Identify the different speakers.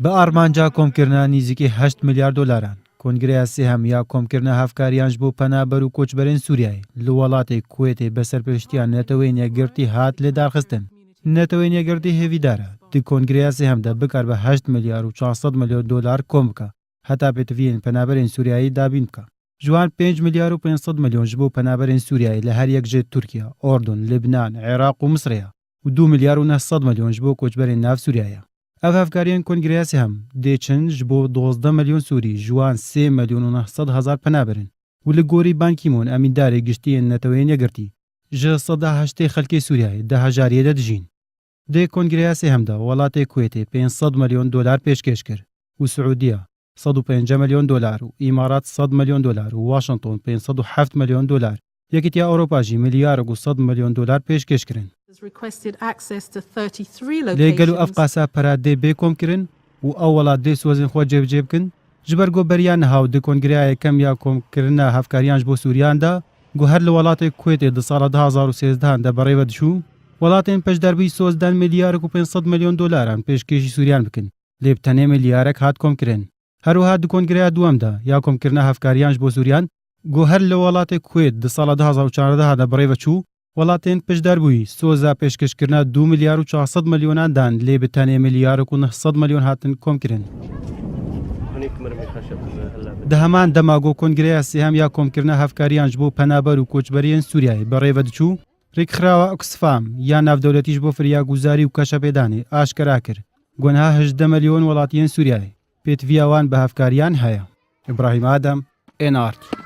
Speaker 1: بە ئارمانجا کۆمکردنا نزیکی 8 میلیارد دۆلاران کۆنگرەیە سێهەم یا کۆمکردنە هەفکاریانش بۆ پەنابەر و کۆچبەرین سووریای لە وڵاتی کوێتێ بەسەر پێشتیان نەتەوەی نێگرتی هات لێدارخستن نەتەوەی نێگرتی هێویدارە دی کۆنگرەیە سێهەمدا بکار بە 8 میلیارد و 400 میلیۆن دۆلار کۆم بکە هەتا پێتوین پەنابەرین سووریایی دابین بکە جوان 5 میلیارد و 500 میلیۆن ji بۆ پەنابەرین سووریایی لە هەر یەکجێ تورکیا ئۆردن لبنان عێراق و مسرەیە و 2 میلیارد و 900 میلیۆن ji بۆ کۆچبەرین ناو سووریایە ئەف هەفکاریان کۆنگرەیە سێهەم دێچن ji بۆ 12 میلیۆن سووری جوان 3 میلیۆن و 900 هزار پەنابەرن و لە گۆری بانکیمۆن ئەمیندارێک گشتیە نەتەوەی نێگرتی ji 180 خەلکی سووریایی 10,000 دەدژین دێ کۆنگرەیە سێهەمدا وڵاتی کوێتێ 500 میلیۆن دۆلار پێشکەش کرد و سعودیە 150 میلیۆن دۆلار و ئیمارات 100 میلیۆن دۆلار و واشنگتن 507 میلیۆن دۆلار یەکێتیا ئەوروپاژی میلیارد و 100 میلیۆن دۆلار پێشکەشکردن لێگەل و ئەف قاسا پەرا دێ بێ کۆمکردن و ئەو وڵات دێ سۆزن خۆ جێبجێ بکەن ji ber گۆبەریان نەهاو di کۆنگرەیە یەکەم یا کۆمکردنا هەفکاریان ji بۆ سووریاندا گو هەر لە وڵاتی کوێتێ di ساڵە 2013دا بەڕێوە دچوو وڵاتên پەشدەربووی سۆزدان میلیارد و 500 میلیۆن دۆلاران پێشکەشی سووریان بکەن لێ تەنێ میلیارێک هات کۆمکردن هەروەها di کۆنگرەیە دووەمدا یا کۆمکردنا هەفکاریان ji بۆ سووریان گو هەر لە وڵاتی کوێت di ساڵە 2014دا بەڕێوە چوو وڵاتên پشدەربووی سۆزا پێشکەشکردنا 2 میلیارد و 400 میلیۆنان دان لێ بتەنێ میلیارد و 900 میلیۆن هاتن کۆمکردن دە هەمان دەماگۆ کۆنگرەیە سێهەم یا کۆمکردنا هەفکاریان ji بۆ پەنابەر و کۆچبەریên سووریایی بەڕێوە دچوو ڕێکخراوە ئۆکسفام یا ناودەوڵەتیش بۆ فریاگوزاری و کەشەپێدانێ ئاشکرا کرد گۆنها 18 میلیۆن وڵاتیên سووریایی پێتڤیاوان بە هەفکاریان هەیە ئیبراهیم ئادەم NRT